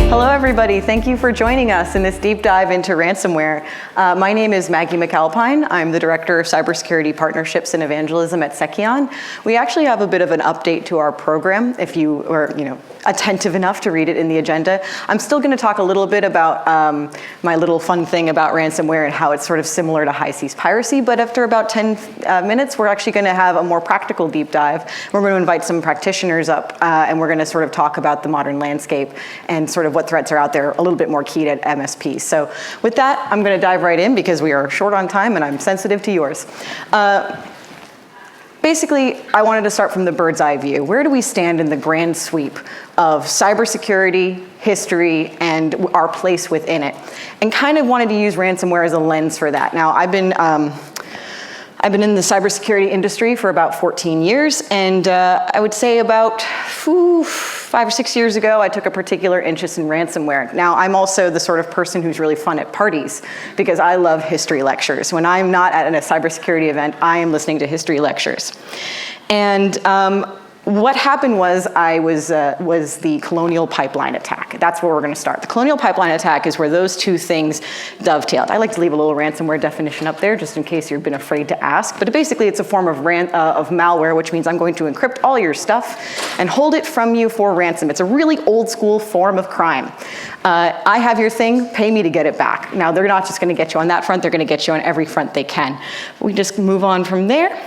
Hello everybody, thank you for joining us in this deep dive into ransomware. My name is Maggie McAlpine. I'm the Director of Cybersecurity Partnerships and Evangelism at Seceon. We actually have a bit of an update to our program if you were attentive enough to read it in the agenda. I'm still going to talk a little bit about my little fun thing about ransomware and how it's sort of similar to high-seas piracy, but after about 10 minutes, we're actually going to have a more practical deep dive. We're going to invite some practitioners up and we're going to sort of talk about the modern landscape and sort of what threats are out there, a little bit more keyed at MSPs. So with that, I'm going to dive right in because we are short on time and I'm sensitive to yours. Basically, I wanted to start from the bird's eye view. Where do we stand in the grand sweep of cybersecurity, history, and our place within it? And kind of wanted to use ransomware as a lens for that. Now, I've been in the cybersecurity industry for about 14 years, and I would say about 5 or 6 years ago, I took a particular interest in ransomware. Now, I'm also the sort of person who's really fun at parties because I love history lectures. When I'm not at a cybersecurity event, I am listening to history lectures. And what happened was the Colonial Pipeline attack. That's where we're going to start. The Colonial Pipeline attack is where those two things dovetailed. I like to leave a little ransomware definition up there just in case you've been afraid to ask. But basically, it's a form of malware, which means I'm going to encrypt all your stuff and hold it from you for ransom. It's a really old school form of crime. I have your thing, pay me to get it back. Now, they're not just going to get you on that front, they're going to get you on every front they can. We just move on from there.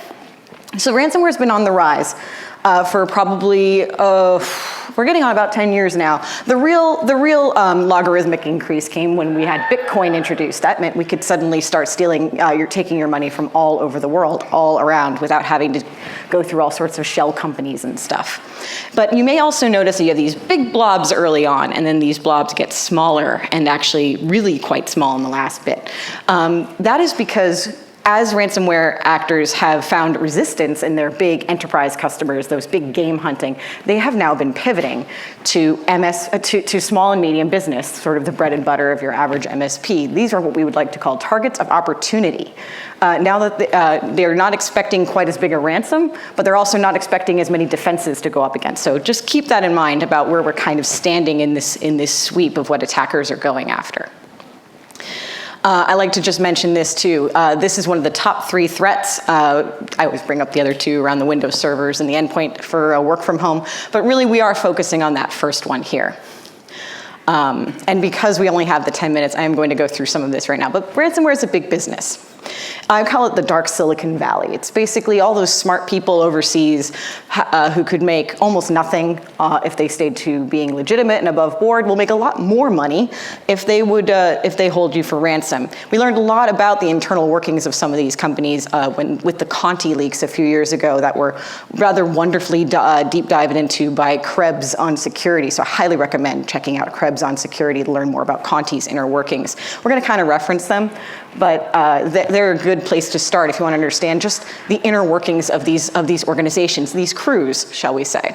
So ransomware's been on the rise. For probably, we're getting on about 10 years now. The real logarithmic increase came when we had Bitcoin introduced. That meant we could suddenly start stealing, taking your money from all over the world, all around, without having to go through all sorts of shell companies and stuff. But you may also notice that you have these big blobs early on, and then these blobs get smaller, and actually really quite small in the last bit. That is because as ransomware actors have found resistance in their big enterprise customers, those big game hunting, they have now been pivoting to small and medium business, sort of the bread and butter of your average MSP. These are what we would like to call targets of opportunity. Now that they're not expecting quite as big a ransom, but they're also not expecting as many defenses to go up against. So just keep that in mind about where we're kind of standing in this sweep of what attackers are going after. I like to just mention this too. This is one of the top 3 threats. I always bring up the other 2 around the Windows servers and the endpoint for work from home, but really we are focusing on that first one here. And because we only have the 10 minutes, I am going to go through some of this right now, but ransomware is a big business. I call it the dark Silicon Valley. It's basically all those smart people overseas who could make almost nothing if they stayed to being legitimate and above board, will make a lot more money if they hold you for ransom. We learned a lot about the internal workings of some of these companies with the Conti leaks a few years ago that were rather wonderfully deep dived into by Krebs on security. So I highly recommend checking out Krebs on security to learn more about Conti's inner workings. We're going to kind of reference them, but they're a good place to start if you want to understand just the inner workings of these organizations, these crews, shall we say.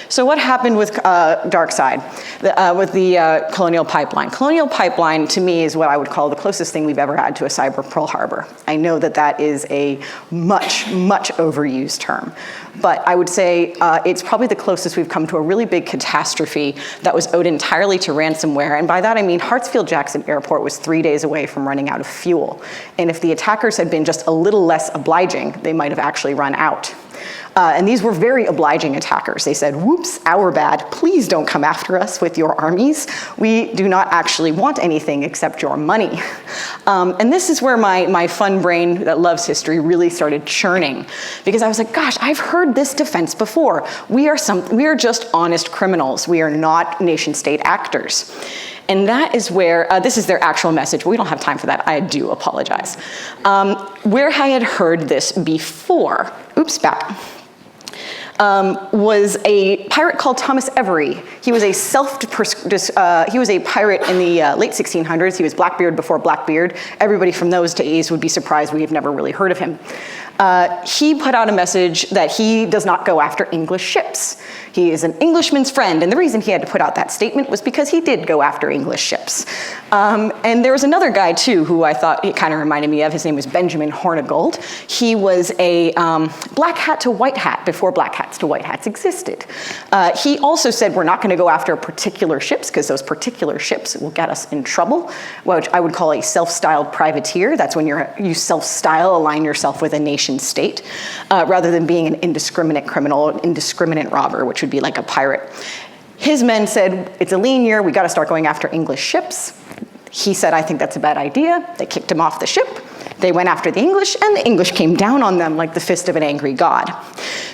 So what happened with DarkSide, with the Colonial Pipeline? Colonial Pipeline, to me, is what I would call the closest thing we've ever had to a cyber Pearl Harbor. I know that that is a much, much overused term, but I would say it's probably the closest we've come to a really big catastrophe that was owed entirely to ransomware. And by that, I mean Hartsfield-Jackson Airport was 3 days away from running out of fuel. And if the attackers had been just a little less obliging, they might have actually run out. And these were very obliging attackers. They said, whoops, our bad. Please don't come after us with your armies. We do not actually want anything except your money. And this is where my fun brain that loves history really started churning. Because I was like, gosh, I've heard this defense before. We are just honest criminals. We are not nation state actors. And that is where, this is their actual message, but we don't have time for that, I do apologize. Where I had heard this before, was a pirate called Thomas Every. He was a pirate in the late 1600s. He was Blackbeard before Blackbeard. Everybody from those days would be surprised we have never really heard of him. he put out a message that he does not go after English ships. He is an Englishman's friend, and the reason he had to put out that statement was because he did go after English ships. And there was another guy, too, who I thought it kind of reminded me of. His name was Benjamin Hornigold. He was a black hat to white hat before black hats to white hats existed. He also said we're not going to go after particular ships because those particular ships will get us in trouble, which I would call a self-styled privateer. That's when you self-style, align yourself with a nation state, rather than being an indiscriminate criminal, an indiscriminate robber, which would be like a pirate. His men said, it's a lean year, we got to start going after English ships. He said, I think that's a bad idea. They kicked him off the ship. They went after the English, and the English came down on them like the fist of an angry god.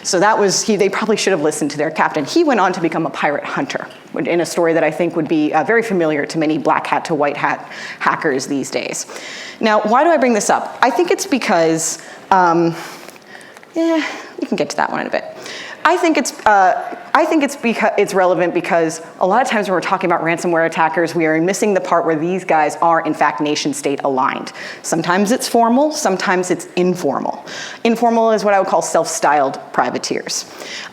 So that was, they probably should have listened to their captain. He went on to become a pirate hunter, in a story that I think would be very familiar to many black hat to white hat hackers these days. Now, why do I bring this up? I think it's because, we can get to that one in a bit. I think it's relevant because a lot of times when we're talking about ransomware attackers, we are missing the part where these guys are in fact nation state aligned. Sometimes it's formal, sometimes it's informal. Informal is what I would call self-styled privateers.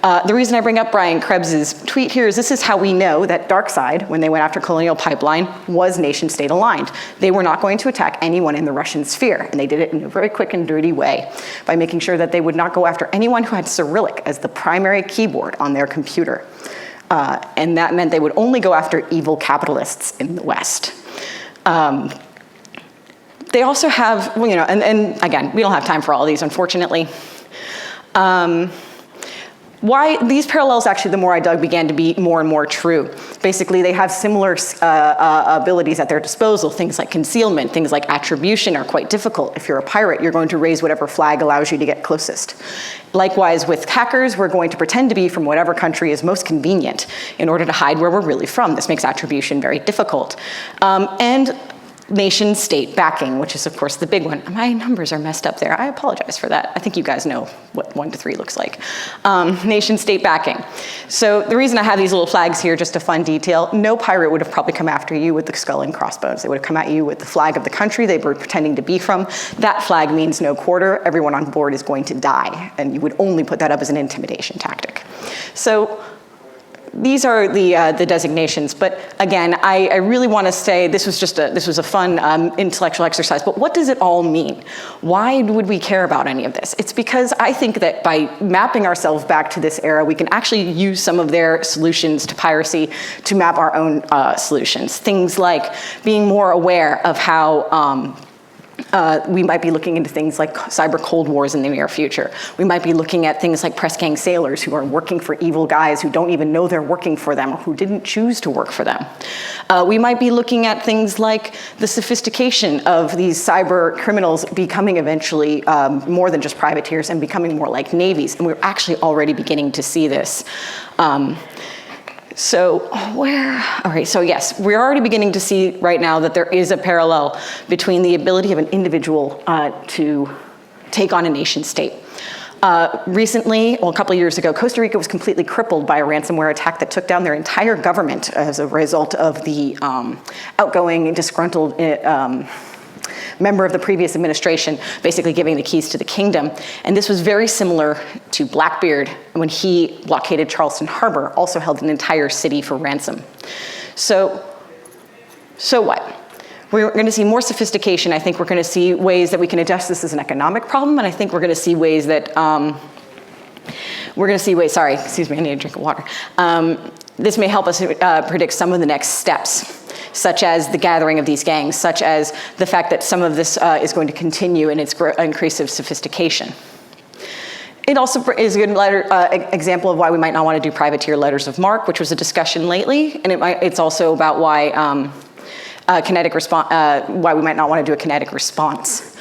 The reason I bring up Brian Krebs's tweet here is this is how we know that DarkSide, when they went after Colonial Pipeline, was nation state aligned. They were not going to attack anyone in the Russian sphere, and they did it in a very quick and dirty way by making sure that they would not go after anyone who had Cyrillic as the primary keyboard on their computer. And that meant they would only go after evil capitalists in the West. They also have, and again, we don't have time for all of these, unfortunately. Why these parallels, actually, the more I dug, began to be more and more true. Basically, they have similar abilities at their disposal. Things like concealment, things like attribution are quite difficult. If you're a pirate, you're going to raise whatever flag allows you to get closest. Likewise, with hackers, we're going to pretend to be from whatever country is most convenient in order to hide where we're really from. This makes attribution very difficult. And nation state backing, which is of course the big one. My numbers are messed up there. I apologize for that. I think you guys know what 1 to 3 looks like. Nation state backing. So the reason I have these little flags here, just a fun detail, no pirate would have probably come after you with the skull and crossbones. They would have come at you with the flag of the country they were pretending to be from. That flag means no quarter. Everyone on board is going to die. And you would only put that up as an intimidation tactic. So these are the designations, but again, I really want to say this was a fun intellectual exercise, but what does it all mean? Why would we care about any of this? It's because I think that by mapping ourselves back to this era, we can actually use some of their solutions to piracy to map our own solutions. Things like being more aware of how we might be looking into things like cyber cold wars in the near future. We might be looking at things like press gang sailors who are working for evil guys who don't even know they're working for them or who didn't choose to work for them. We might be looking at things like the sophistication of these cyber criminals becoming eventually more than just privateers and becoming more like navies. And we're actually already beginning to see this. All right, so yes, we're already beginning to see right now that there is a parallel between the ability of an individual to take on a nation state. Recently, well, a couple of years ago, Costa Rica was completely crippled by a ransomware attack that took down their entire government as a result of the outgoing, disgruntled member of the previous administration basically giving the keys to the kingdom. And this was very similar to Blackbeard when he blockaded Charleston Harbor, also held an entire city for ransom. So what? We're going to see more sophistication. I think we're going to see ways that we can adjust this as an economic problem, and I think we're going to see ways that, sorry, excuse me, I need a drink of water. This may help us predict some of the next steps, such as the gathering of these gangs, such as the fact that some of this is going to continue in its increase of sophistication. It also is a good example of why we might not want to do privateer letters of marque, which was a discussion lately, and it's also about why why we might not want to do a kinetic response.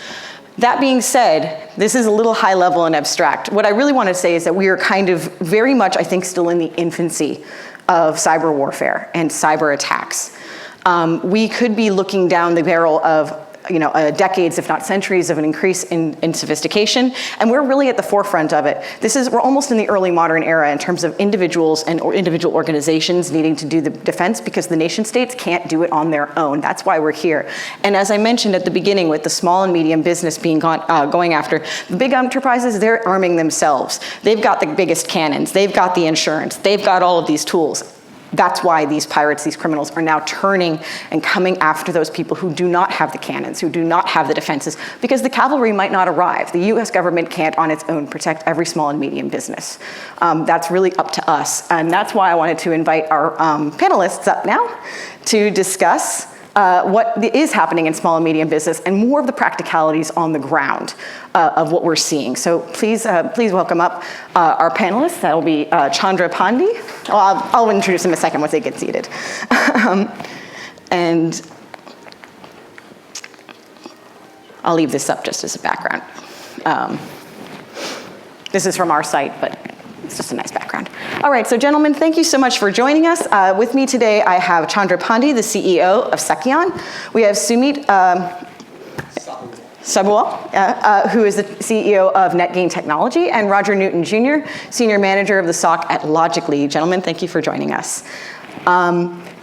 That being said, this is a little high level and abstract. What I really want to say is that we are kind of very much, I think, still in the infancy of cyber warfare and cyber attacks. We could be looking down the barrel of decades, if not centuries, of an increase in sophistication, and we're really at the forefront of it. We're almost in the early modern era in terms of individuals and individual organizations needing to do the defense because the nation states can't do it on their own. That's why we're here. And as I mentioned at the beginning, with the small and medium business being going after, the big enterprises, they're arming themselves. They've got the biggest cannons, they've got the insurance, they've got all of these tools. That's why these pirates, these criminals, are now turning and coming after those people who do not have the cannons, who do not have the defenses, because the cavalry might not arrive. The US government can't on its own protect every small and medium business. That's really up to us. And that's why I wanted to invite our panelists up now to discuss what is happening in small and medium business and more of the practicalities on the ground of what we're seeing. So please welcome up our panelists. That'll be Chandra Pandey. Well, I'll introduce them in a second once they get seated. And I'll leave this up just as a background. This is from our site, but it's just a nice background. All right, so gentlemen, thank you so much for joining us. With me today, I have Chandra Pandey, the CEO of Seceon. We have Sumit Sabwal, who is the CEO of NetGain Technology, and Roger Newton Jr., Senior Manager of the SOC at Logically. Gentlemen, thank you for joining us.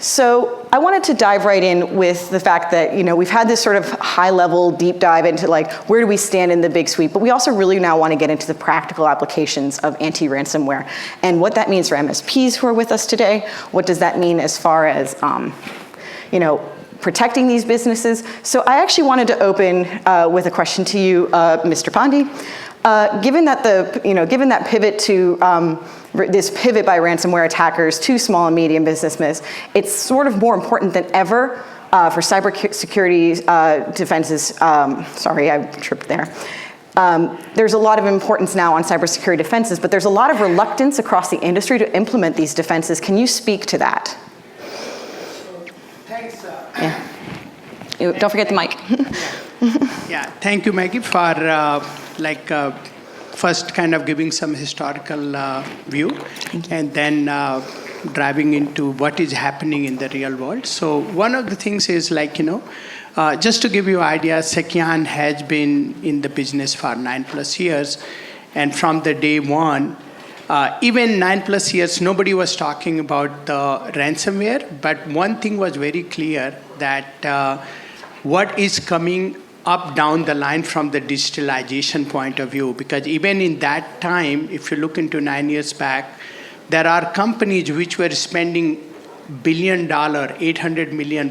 So I wanted to dive right in with the fact that, we've had this sort of high-level deep dive into where do we stand in the big sweep, but we also really now want to get into the practical applications of anti-ransomware and what that means for MSPs who are with us today. What does that mean as far as, protecting these businesses? So I actually wanted to open with a question to you, Mr. Pandey. Given that pivot to this pivot by ransomware attackers to small and medium businesses, it's sort of more important than ever for cybersecurity defenses. Sorry, I tripped there. There's a lot of importance now on cybersecurity defenses, but there's a lot of reluctance across the industry to implement these defenses. Can you speak to that? Thanks. Don't forget the mic. Yeah, thank you, Maggie, for first kind of giving some historical view and then driving into what is happening in the real world. So one of the things is just to give you an idea, Seceon has been in the business for 9+ years. And from the day one, even 9+ years, nobody was talking about the ransomware. But one thing was very clear that what is coming up down the line from the digitalization point of view, because even in that time, if you look into 9 years back, there are companies which were spending $1 billion, $800 million,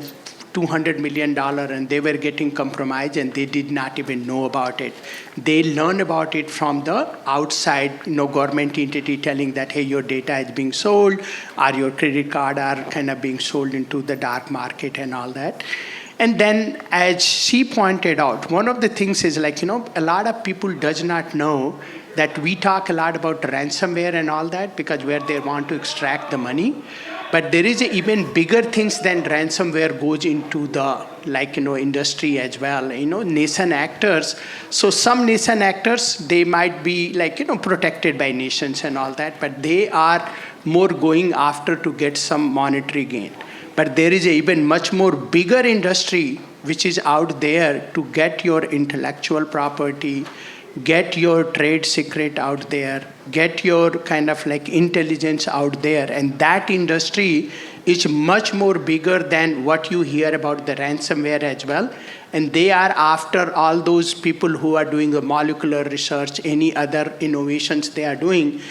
$200 million, and they were getting compromised and they did not even know about it. They learned about it from the outside, government entity telling that, hey, your data is being sold, or your credit card are kind of being sold into the dark market and all that. And then, as she pointed out, one of the things is a lot of people does not know that we talk a lot about ransomware and all that because where they want to extract the money. But there is even bigger things than ransomware goes into the industry as well. Nation actors. So some nation actors, they might be protected by nations and all that, but they are more going after to get some monetary gain. But there is an even much more bigger industry which is out there to get your intellectual property, get your trade secret out there, get your kind of intelligence out there. And that industry is much more bigger than what you hear about the ransomware as well. And they are after all those people who are doing the molecular research, any other innovations they are doing.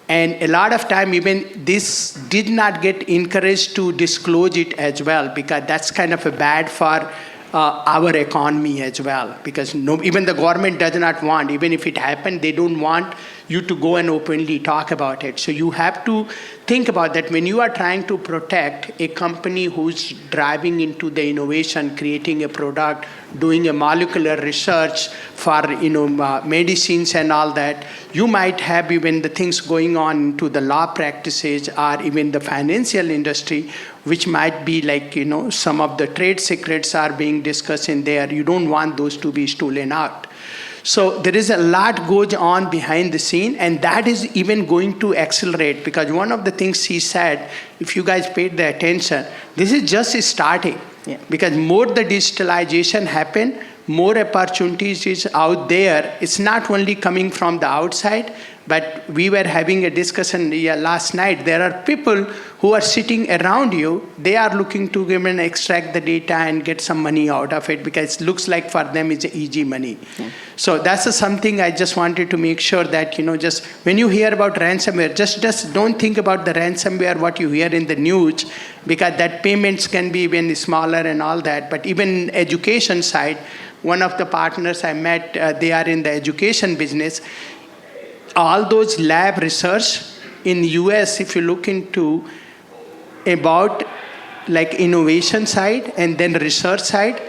And a lot of time, even this did not get encouraged to disclose it as well, because that's kind of a bad for our economy as well. Because even the government does not want, even if it happened, they don't want you to go and openly talk about it. So you have to think about that when you are trying to protect a company who's driving into the innovation, creating a product, doing a molecular research for medicines and all that. You might have even the things going on to the law practices or even the financial industry, which might be some of the trade secrets are being discussed in there. You don't want those to be stolen out. So there is a lot goes on behind the scene, and that is even going to accelerate, because one of the things she said, if you guys paid the attention, this is just starting. Yeah. Because more the digitalization happen, more opportunities is out there. It's not only coming from the outside, but we were having a discussion last night. There are people who are sitting around you. They are looking to come and extract the data and get some money out of it because it looks like for them it's easy money. Yeah. So that's something I just wanted to make sure that, just when you hear about ransomware, just don't think about the ransomware, what you hear in the news, because that payments can be even smaller and all that. But even education side, one of the partners I met, they are in the education business. All those lab research in US, if you look into about like innovation side and then research side,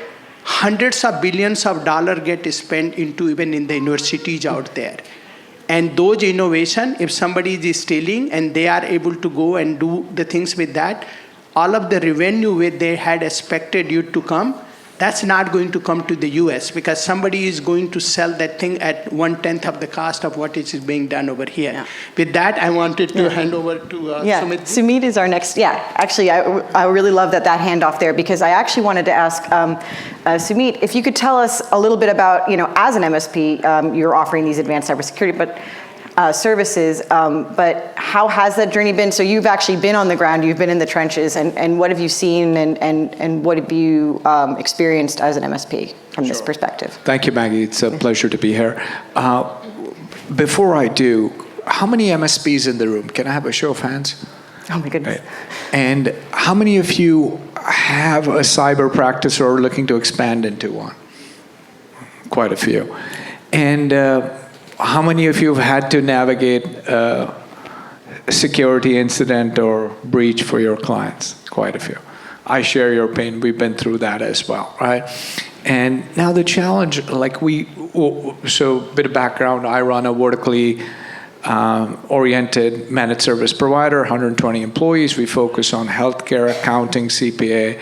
hundreds of billions of dollars get spent into even in the universities out there. And those innovation, if somebody is stealing and they are able to go and do the things with that, all of the revenue where they had expected you to come, that's not going to come to the US because somebody is going to sell that thing at 1/10 of the cost of what is being done over here. Yeah. With that, I wanted to hand over to Sumit. Sumit is our next, actually, I really love that handoff there because I actually wanted to ask Sumit, if you could tell us a little bit about, as an MSP, you're offering these advanced cybersecurity, services, but how has that journey been? So you've actually been on the ground, you've been in the trenches, and what have you seen and what have you experienced as an MSP from this perspective? Thank you, Maggie. It's a pleasure to be here. Before I do, how many MSPs in the room? Can I have a show of hands? Oh my goodness. Right. And how many of you have a cyber practice or are looking to expand into one? Quite a few. And how many of you have had to navigate a security incident or breach for your clients? Quite a few. I share your pain. We've been through that as well, right? And now the challenge, so a bit of background, I run a vertically oriented managed service provider, 120 employees. We focus on healthcare, accounting, CPA,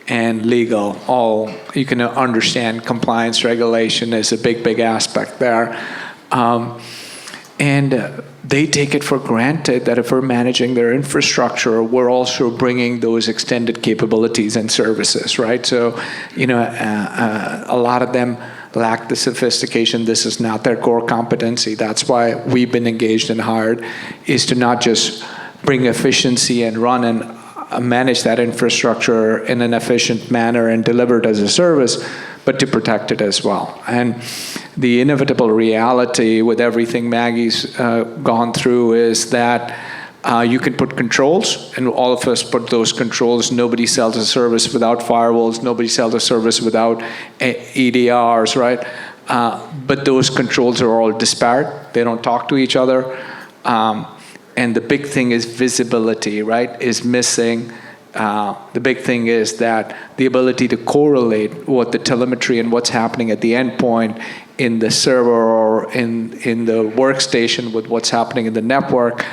and legal. All you can understand, compliance regulation is a big aspect there. And they take it for granted that if we're managing their infrastructure, we're also bringing those extended capabilities and services, right? So, a lot of them lack the sophistication. This is not their core competency. That's why we've been engaged and hired, is to not just bring efficiency and run and manage that infrastructure in an efficient manner and deliver it as a service, but to protect it as well. And the inevitable reality with everything Maggie's gone through is that you can put controls, and all of us put those controls. Nobody sells a service without firewalls. Nobody sells a service without EDRs, right? But those controls are all disparate. They don't talk to each other. And the big thing is visibility, right, is missing. The big thing is that the ability to correlate what the telemetry and what's happening at the endpoint in the server or in the workstation with what's happening in the network,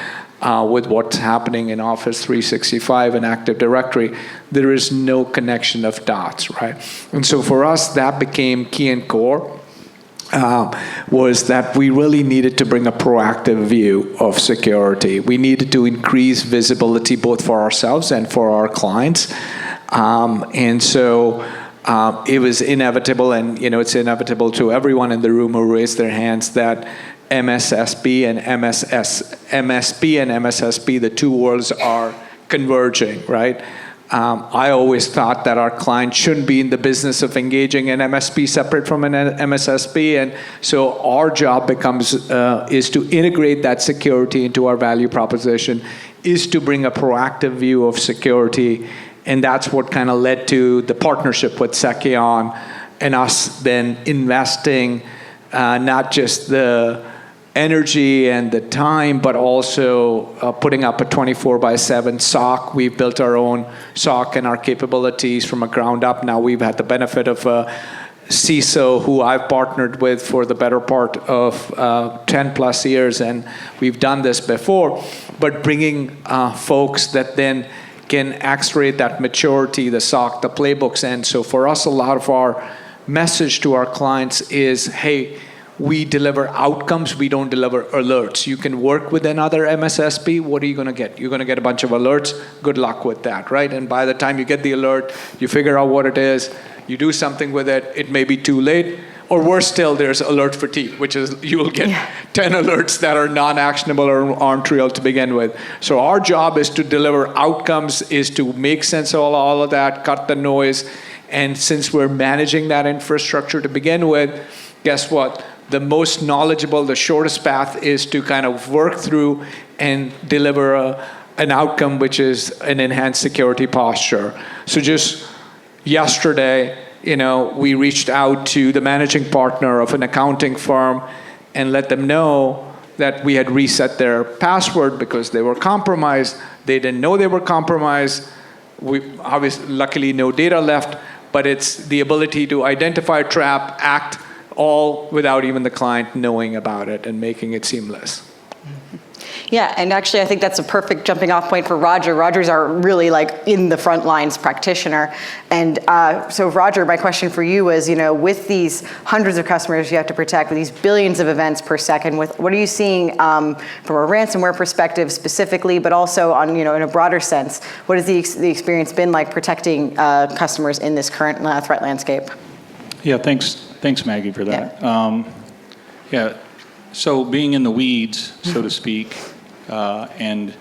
with what's happening in Office 365 and Active Directory, there is no connection of dots, right? And so for us, that became key and core. Was that we really needed to bring a proactive view of security. We needed to increase visibility both for ourselves and for our clients. And so it was inevitable, and it's inevitable to everyone in the room who raised their hands, that MSSP and MSSP, the two worlds are converging, right? I always thought that our client shouldn't be in the business of engaging an MSP separate from an MSSP, and so our job becomes is to integrate that security into our value proposition, is to bring a proactive view of security, and that's what kind of led to the partnership with Seceon and us then investing not just the energy and the time, but also putting up a 24/7 SOC. We've built our own SOC and our capabilities from a ground up. Now we've had the benefit of a CISO who I've partnered with for the better part of 10 plus years, and we've done this before, but bringing folks that then can accelerate that maturity, the SOC, the playbooks. And so for us, a lot of our message to our clients is, hey, we deliver outcomes, we don't deliver alerts. You can work with another MSSP, what are you going to get? You're going to get a bunch of alerts, good luck with that, right? And by the time you get the alert, you figure out what it is, you do something with it, it may be too late, or worse still, there's alert fatigue, which is you will get 10 alerts that are non-actionable or aren't real to begin with. So our job is to deliver outcomes, is to make sense of all of that, cut the noise, and since we're managing that infrastructure to begin with, guess what? The most knowledgeable, the shortest path is to kind of work through and deliver an outcome which is an enhanced security posture. So just yesterday, we reached out to the managing partner of an accounting firm and let them know that we had reset their password because they were compromised. They didn't know they were compromised. We obviously, luckily, no data left, but it's the ability to identify a trap, act, all without even the client knowing about it and making it seamless. Yeah, and actually I think that's a perfect jumping off point for Roger. Roger's our really in the front lines practitioner. And so Roger, my question for you is, with these hundreds of customers you have to protect, with these billions of events per second, what are you seeing from a ransomware perspective specifically, but also on, in a broader sense, what has the experience been like protecting customers in this current threat landscape? Yeah, thanks Maggie for that. Yeah. So being in the weeds, so to speak, and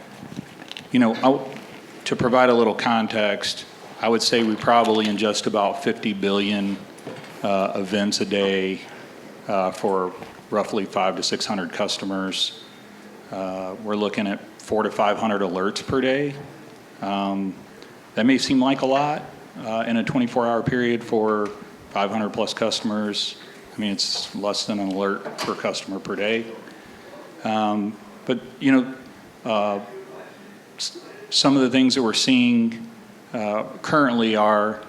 to provide a little context, I would say we probably ingest about 50 billion events a day for roughly 500 to 600 customers. We're looking at 400 to 500 alerts per day. That may seem like a lot in a 24-hour period for 500 plus customers. I mean, it's less than an alert per customer per day. But, some of the things that we're seeing currently are,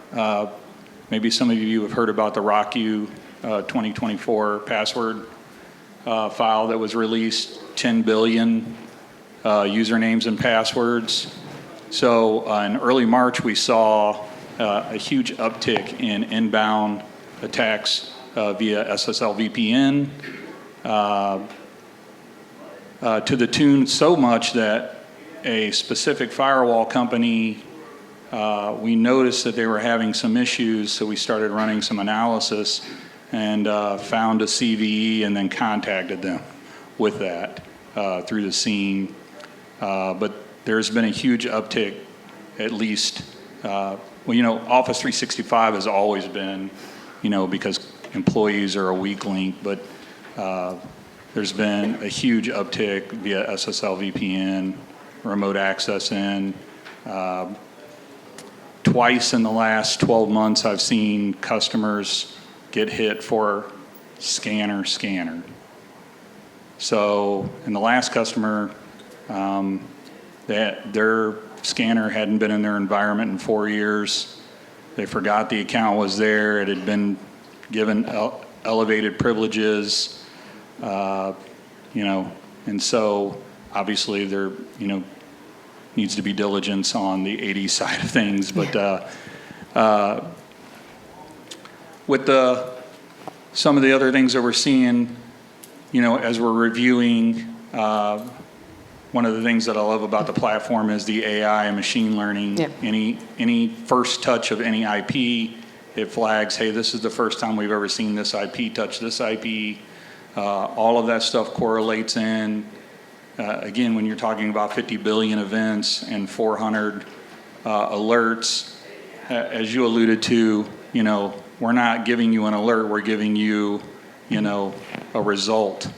maybe some of you have heard about the RockU 2024 password file that was released, 10 billion usernames and passwords. So in early March, we saw a huge uptick in inbound attacks via SSL VPN, to the tune so much that a specific firewall company, we noticed that they were having some issues, so we started running some analysis and found a CVE and then contacted them with that through the scene. But there's been a huge uptick, at least, Office 365 has always been, because employees are a weak link, but there's been a huge uptick via SSL VPN, remote access in. Twice in the last 12 months, I've seen customers get hit for scanner. So in the last customer, their scanner hadn't been in their environment in 4 years. They forgot the account was there. It had been given elevated privileges, and so obviously there, needs to be diligence on the AD side of things. But with some of the other things that we're seeing, as we're reviewing, one of the things that I love about the platform is the AI and machine learning. Yeah. Any first touch of any IP, it flags, hey, this is the first time we've ever seen this IP touch this IP. All of that stuff correlates in. Again, when you're talking about 50 billion events and 400 alerts, as you alluded to, we're not giving you an alert, we're giving you, a result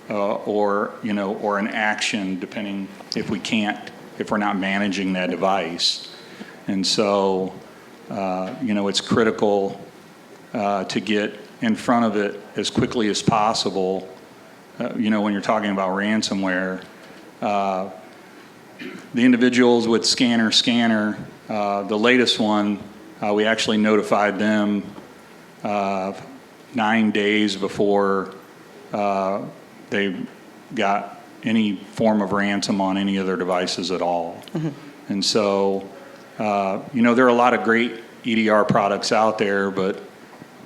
or an action, depending if we're not managing that device. And so, it's critical to get in front of it as quickly as possible. When you're talking about ransomware, the individuals with scanner, the latest one, we actually notified them 9 days before they got any form of ransom on any of their devices at all. Mm-hmm. And so, there are a lot of great EDR products out there, but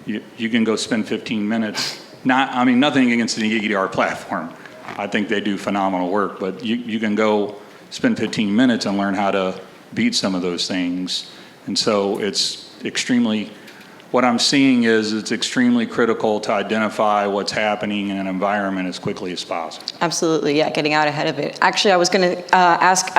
you can go spend 15 minutes nothing against the EDR platform. I think they do phenomenal work, but you can go spend 15 minutes and learn how to beat some of those things. And so what I'm seeing is it's extremely critical to identify what's happening in an environment as quickly as possible. Absolutely, yeah, getting out ahead of it. Actually, I was going to ask,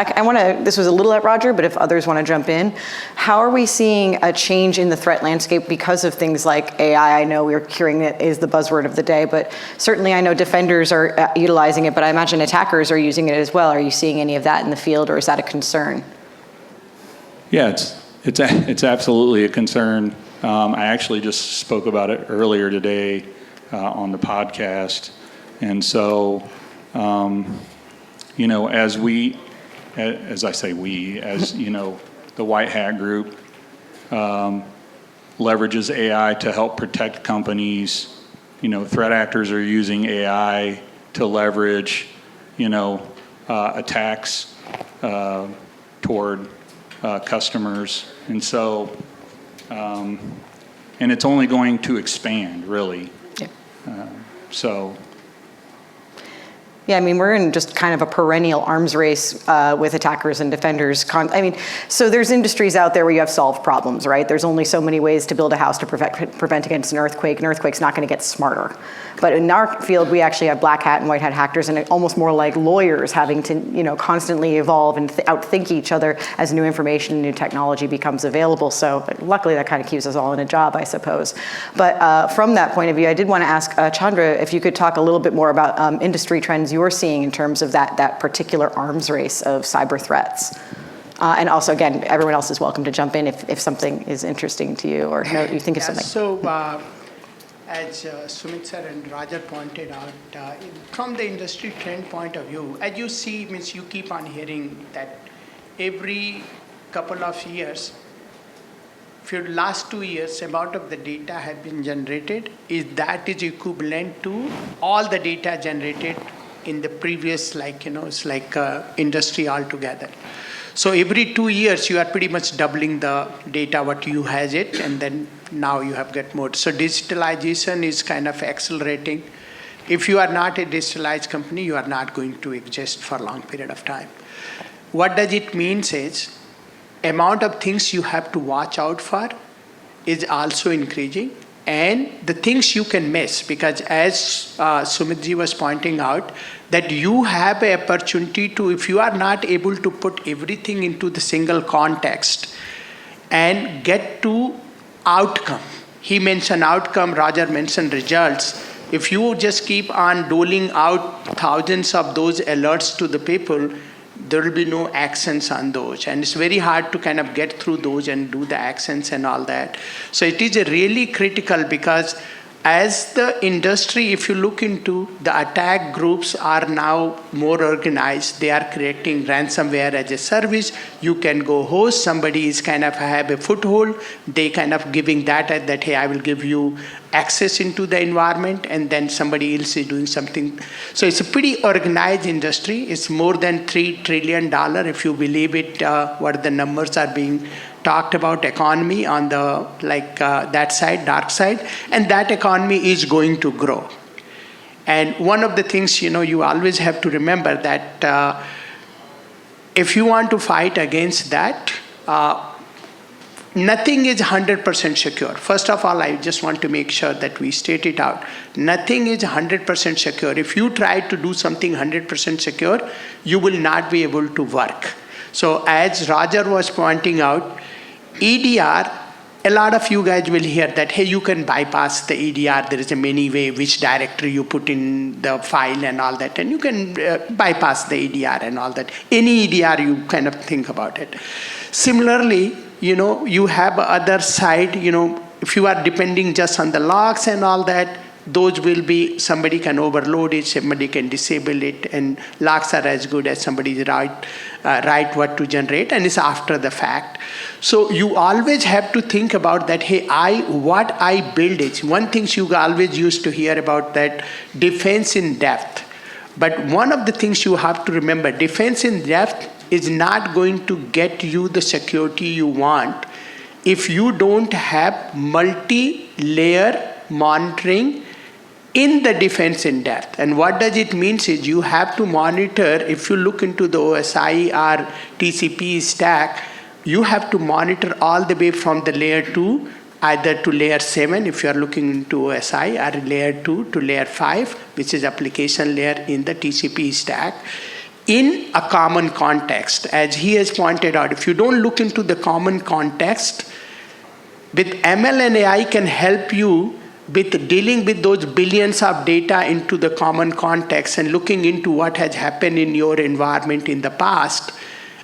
this was a little at Roger, but if others want to jump in, how are we seeing a change in the threat landscape because of things like AI? I know we're hearing it is the buzzword of the day, but certainly I know defenders are utilizing it, but I imagine attackers are using it as well. Are you seeing any of that in the field, or is that a concern? Yeah, it's absolutely a concern. I actually just spoke about it earlier today on the podcast. And so, as the White Hat Group leverages AI to help protect companies, threat actors are using AI to leverage, attacks toward customers. And so, and it's only going to expand, really. Yeah. Yeah, I mean, we're in just kind of a perennial arms race with attackers and defenders. So there's industries out there where you have solved problems, right? There's only so many ways to build a house to prevent against an earthquake. An earthquake's not going to get smarter. But in our field, we actually have black hat and white hat hackers, and almost more like lawyers having to, constantly evolve and outthink each other as new information and new technology becomes available. So luckily, that kind of keeps us all in a job, I suppose. But from that point of view, I did want to ask Chandra if you could talk a little bit more about industry trends you're seeing in terms of that particular arms race of cyber threats. And also, again, everyone else is welcome to jump in if something is interesting to you or you think of something. So, as Sumit sir and Roger pointed out, from the industry trend point of view, as you see, you keep on hearing that every couple of years, for the last 2 years, amount of the data have been generated is equivalent to all the data generated in the previous, industry altogether. So every 2 years, you are pretty much doubling the data what you has it, and then now you have got more. So digitalization is kind of accelerating. If you are not a digitalized company, you are not going to exist for a long period of time. What does it mean is, amount of things you have to watch out for is also increasing, and the things you can miss, because as Sumitji was pointing out, that you have an opportunity to, if you are not able to put everything into the single context and get to outcome. He mentioned outcome, Roger mentioned results. If you just keep on doling out thousands of those alerts to the people, there will be no actions on those. And it's very hard to kind of get through those and do the actions and all that. So it is really critical, because as the industry, if you look into the attack groups are now more organized. They are creating ransomware as a service. You can go host, somebody is kind of have a foothold. They kind of giving that, hey, I will give you access into the environment, and then somebody else is doing something. So it's a pretty organized industry. It's more than $3 trillion, if you believe it, what the numbers are being talked about economy on the that side, dark side, and that economy is going to grow. And one of the things, you always have to remember that if you want to fight against that, nothing is 100% secure. First of all, I just want to make sure that we state it out. Nothing is 100% secure. If you try to do something 100% secure, you will not be able to work. So as Roger was pointing out, EDR, a lot of you guys will hear that, hey, you can bypass the EDR. There is a many way which directory you put in the file and all that, and you can bypass the EDR and all that. Any EDR, you kind of think about it. Similarly, you have other side, if you are depending just on the logs and all that, those will be, somebody can overload it, somebody can disable it, and logs are as good as somebody's write what to generate, and it's after the fact. So you always have to think about that, hey, what I build is, one thing you always used to hear about that, defense in depth. But one of the things you have to remember, defense in depth is not going to get you the security you want if you don't have multi-layer monitoring in the defense in depth. And what does it mean is you have to monitor, if you look into the OSI or TCP stack, you have to monitor all the way from the layer 2 either to layer 7 if you are looking into OSI, or layer 2 to layer 5, which is application layer in the TCP stack, in a common context. As he has pointed out, if you don't look into the common context, with ML and AI can help you with dealing with those billions of data into the common context and looking into what has happened in your environment in the past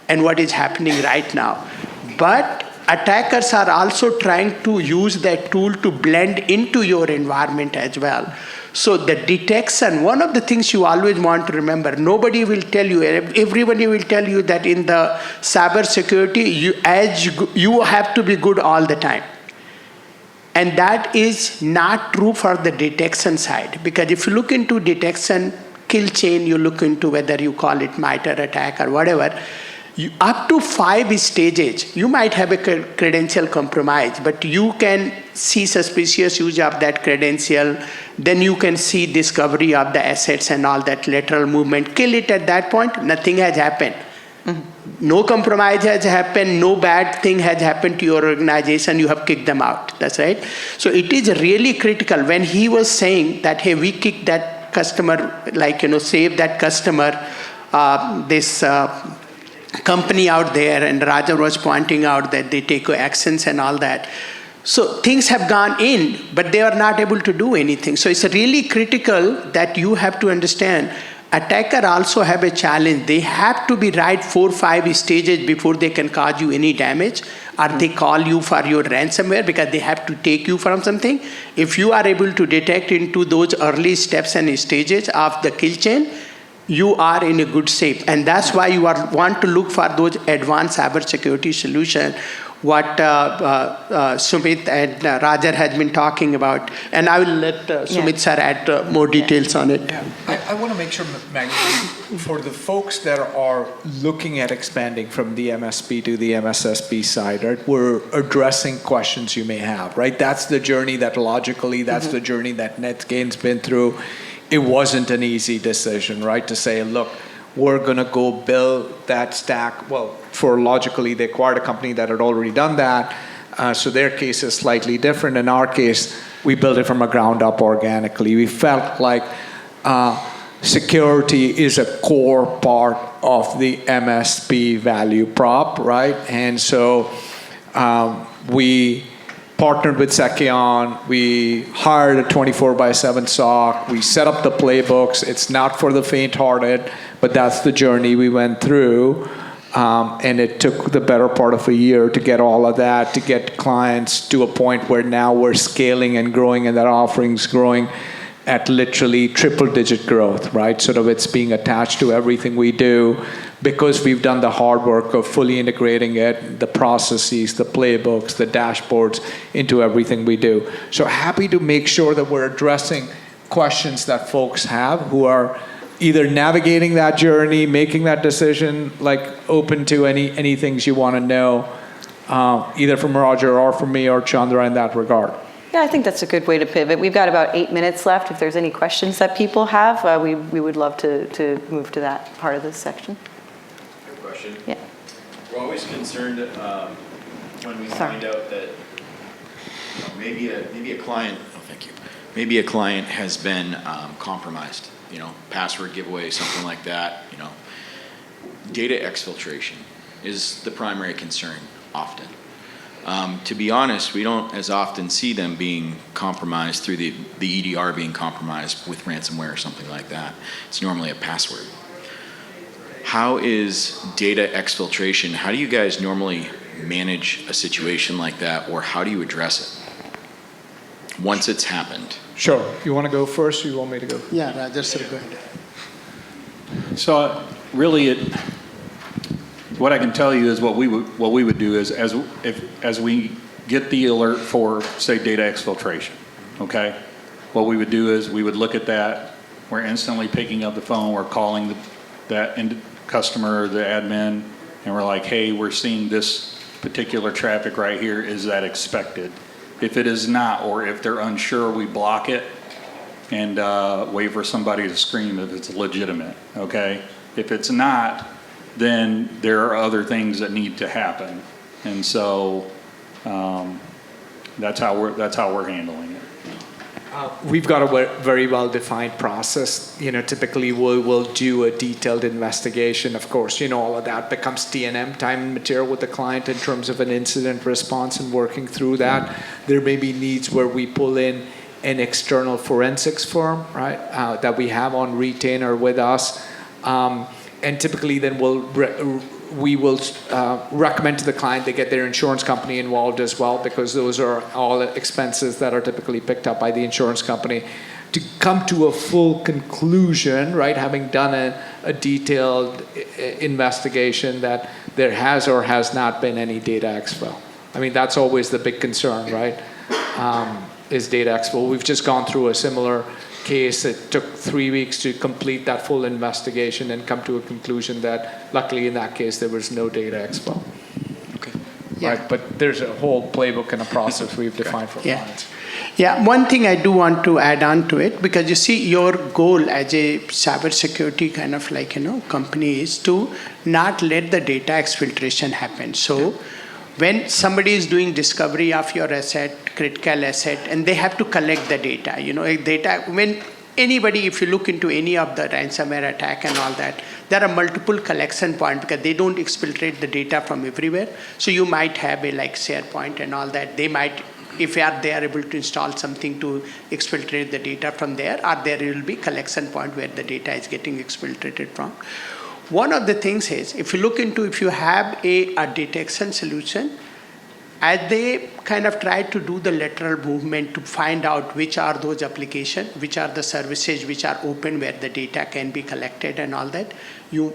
and what is happening right now. But attackers are also trying to use that tool to blend into your environment as well. So the detection, one of the things you always want to remember, nobody will tell you, everybody will tell you that in the cybersecurity, you have to be good all the time. And that is not true for the detection side. Because if you look into detection, kill chain, you look into whether you call it MITRE attack or whatever, up to 5 stages, you might have a credential compromise, but you can see suspicious use of that credential, then you can see discovery of the assets and all that lateral movement. Kill it at that point, nothing has happened. No compromise has happened, no bad thing has happened to your organization, you have kicked them out. That's right. So it is really critical. When he was saying that, hey, we kicked that customer, save that customer, this company out there, and Raja was pointing out that they take actions and all that. So things have gone in, but they are not able to do anything. So it's really critical that you have to understand attacker also have a challenge. They have to be right 4-5 stages before they can cause you any damage, or they call you for your ransomware because they have to take you from something. If you are able to detect into those early steps and stages of the kill chain, you are in a good shape. And that's why you want to look for those advanced cybersecurity solutions, what Sumit and Raja has been talking about. And I will let Sumit sir add more details on it. Yeah. I want to make sure, Maggie, for the folks that are looking at expanding from the MSP to the MSSP side, right, we're addressing questions you may have, right? That's the journey that logically, that's the journey that NetGain's been through. It wasn't an easy decision, right, to say, look, we're going to go build that stack. Well, for logically, they acquired a company that had already done that. So their case is slightly different. In our case, we built it from a ground up organically. We felt like security is a core part of the MSP value prop, right? And so we partnered with Seceon. We hired a 24/7 SOC. We set up the playbooks. It's not for the faint-hearted, but that's the journey we went through. And it took the better part of a year to get all of that, to get clients to a point where now we're scaling and growing, and that offering's growing at literally triple-digit growth, right? Sort of it's being attached to everything we do because we've done the hard work of fully integrating it, the processes, the playbooks, the dashboards into everything we do. So happy to make sure that we're addressing questions that folks have who are either navigating that journey, making that decision, like open to any things you want to know, either from Roger or from me or Chandra in that regard. Yeah, I think that's a good way to pivot. We've got about 8 minutes left. If there's any questions that people have, we would love to move to that part of this section. Good question. Yeah. We're always concerned when we find out that maybe a client. Oh, thank you. Maybe a client has been compromised. Password giveaway, something like that. Data exfiltration is the primary concern often. To be honest, we don't as often see them being compromised through the EDR being compromised with ransomware or something like that. It's normally a password. How is data exfiltration, how do you guys normally manage a situation like that, or how do you address it once it's happened? Sure. You want to go first, or you want me to go? Yeah, Raja sir, go ahead. So really, what I can tell you is what we would do is as we get the alert for, say, data exfiltration, okay? What we would do is we would look at that. We're instantly picking up the phone. We're calling that customer or the admin, and we're like, hey, we're seeing this particular traffic right here. Is that expected? If it is not, or if they're unsure, we block it. and wait for somebody to scream if it's legitimate, okay? If it's not, then there are other things that need to happen. And so that's how we're handling it. We've got a very well-defined process. Typically we will do a detailed investigation. Of course, all of that becomes T&M, time and material, with the client in terms of an incident response and working through that. There may be needs where we pull in an external forensics firm, right, that we have on retainer with us. And typically then we will recommend to the client they get their insurance company involved as well, because those are all expenses that are typically picked up by the insurance company to come to a full conclusion, right, having done a detailed investigation that there has or has not been any data expel. I mean, that's always the big concern, right, is data expel. We've just gone through a similar case. It took 3 weeks to complete that full investigation and come to a conclusion that luckily in that case there was no data expel. Okay. Yeah. Right, but there's a whole playbook and a process we've defined for clients. Yeah, one thing I do want to add on to it, because you see your goal as a cybersecurity kind of company is to not let the data exfiltration happen. So when somebody is doing discovery of your asset, critical asset, and they have to collect the data, when anybody, if you look into any of the ransomware attack and all that, there are multiple collection points because they don't exfiltrate the data from everywhere. So you might have a SharePoint and all that. They might, if they are able to install something to exfiltrate the data from there, or there will be collection point where the data is getting exfiltrated from. One of the things is, if you have a detection solution, as they kind of try to do the lateral movement to find out which are those applications, which are the services which are open where the data can be collected and all that, you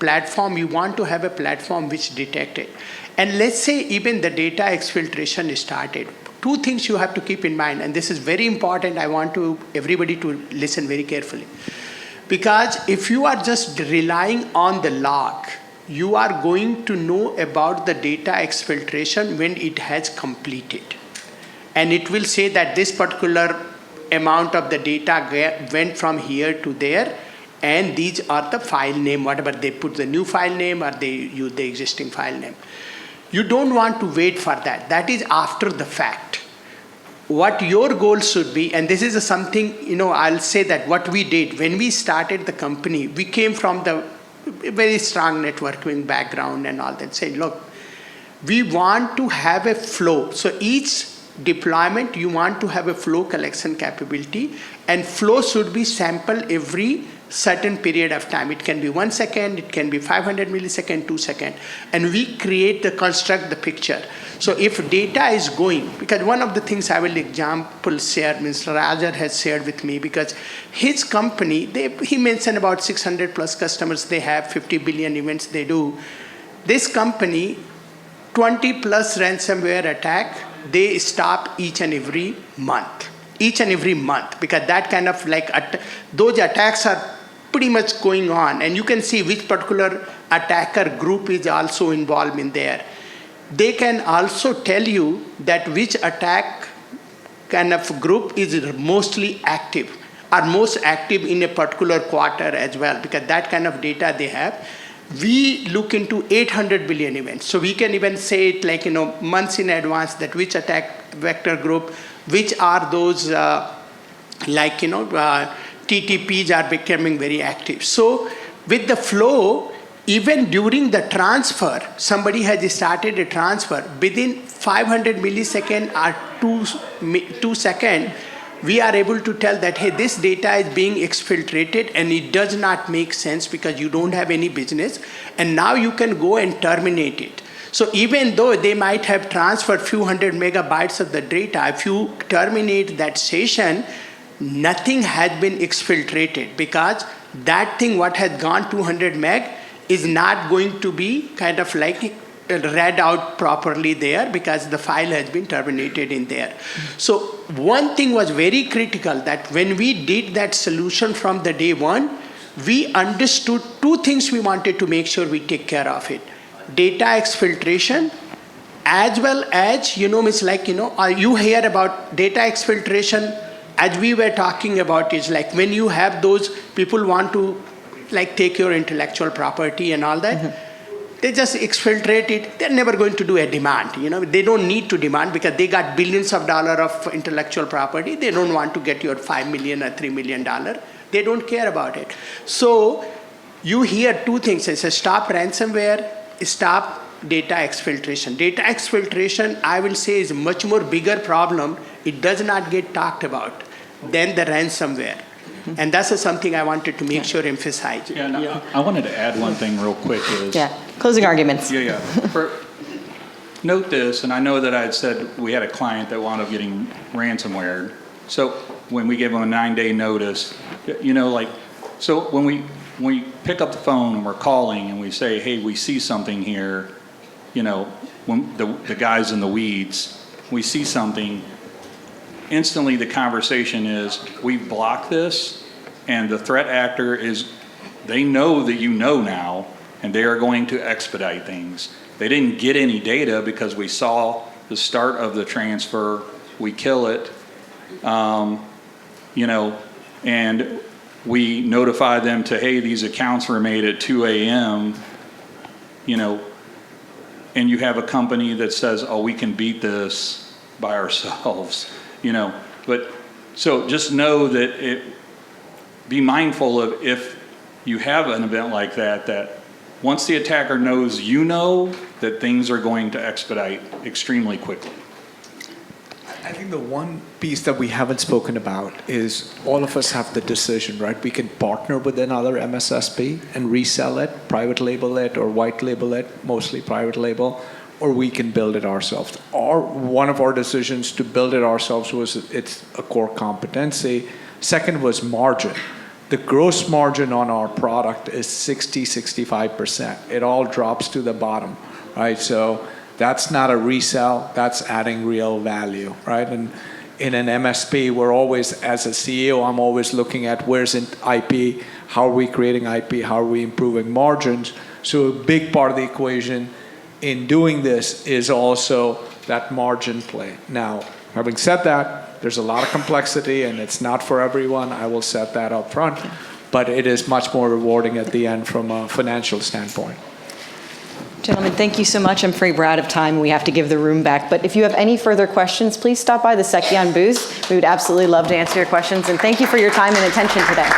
want to have a platform which detect it. And let's say even the data exfiltration is started. Two things you have to keep in mind, and this is very important. I want everybody to listen very carefully. Because if you are just relying on the log, you are going to know about the data exfiltration when it has completed. And it will say that this particular amount of the data went from here to there, and these are the file name, whatever they put the new file name or they use the existing file name. You don't want to wait for that. That is after the fact. What your goal should be, and this is something, I'll say that what we did when we started the company, we came from the very strong networking background and all that, saying, look, we want to have a flow. So each deployment, you want to have a flow collection capability, and flow should be sampled every certain period of time. It can be 1 second, it can be 500 milliseconds, 2 seconds, and we construct the picture. So if data is going, because one of the things I will share, Mr. Raja has shared with me, because his company, he mentioned about 600 plus customers they have, 50 billion events they do. This company, 20 plus ransomware attack, they stop each and every month, because that kind of those attacks are pretty much going on, and you can see which particular attacker group is also involved in there. They can also tell you that which attack kind of group is mostly active, or most active in a particular quarter as well, because that kind of data they have. We look into 800 billion events. So we can even say it months in advance that which attack vector group, which are those TTPs are becoming very active. So with the flow, even during the transfer, somebody has started a transfer, within 500 millisecond or 2 seconds, we are able to tell that, hey, this data is being exfiltrated and it does not make sense because you don't have any business, and now you can go and terminate it. So even though they might have transferred few hundred megabytes of the data, if you terminate that session, nothing has been exfiltrated, because that thing what has gone 200 meg is not going to be kind of read out properly there, because the file has been terminated in there. So one thing was very critical, that when we did that solution from the day one, we understood two things we wanted to make sure we take care of it. Data exfiltration, as well as, you hear about data exfiltration as we were talking about, is like when you have those people want to like take your intellectual property and all that, they just exfiltrate it. They're never going to do a demand. They don't need to demand because they got billions of dollars of intellectual property. They don't want to get your $5 million or $3 million. They don't care about it. So you hear two things. It's a stop ransomware, stop data exfiltration. Data exfiltration, I will say, is a much more bigger problem. It does not get talked about than the ransomware. And that's something I wanted to make sure emphasize. Yeah, no, I wanted to add one thing real quick is. Yeah, closing arguments. Yeah. Note this, and I know that I had said we had a client that wound up getting ransomware. So when we give them a 9-day notice, so when we pick up the phone and we're calling and we say, hey, we see something here, when the guy's in the weeds, we see something, instantly the conversation is, we block this, and the threat actor they know that now, and they are going to expedite things. They didn't get any data because we saw the start of the transfer, we kill it, and we notify them to, hey, these accounts were made at 2 a.m., and you have a company that says, oh, we can beat this by ourselves. But so just know that be mindful of if you have an event like that once the attacker knows that things are going to expedite extremely quickly. I think the one piece that we haven't spoken about is all of us have the decision, right? We can partner with another MSSP and resell it, private label it, or white label it, mostly private label, or we can build it ourselves. One of our decisions to build it ourselves was it's a core competency. Second was margin. The gross margin on our product is 65%. It all drops to the bottom, right? So that's not a resell, that's adding real value, right? And in an MSP, we're always, as a CEO, I'm always looking at where's IP, how are we creating IP, how are we improving margins? So a big part of the equation in doing this is also that margin play. Now, having said that, there's a lot of complexity and it's not for everyone. I will set that up front, but it is much more rewarding at the end from a financial standpoint. Gentlemen, thank you so much. I'm afraid we're out of time. We have to give the room back. But if you have any further questions, please stop by the Seceon booth. We would absolutely love to answer your questions. And thank you for your time and attention today.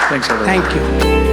Thanks, everyone. Thank you.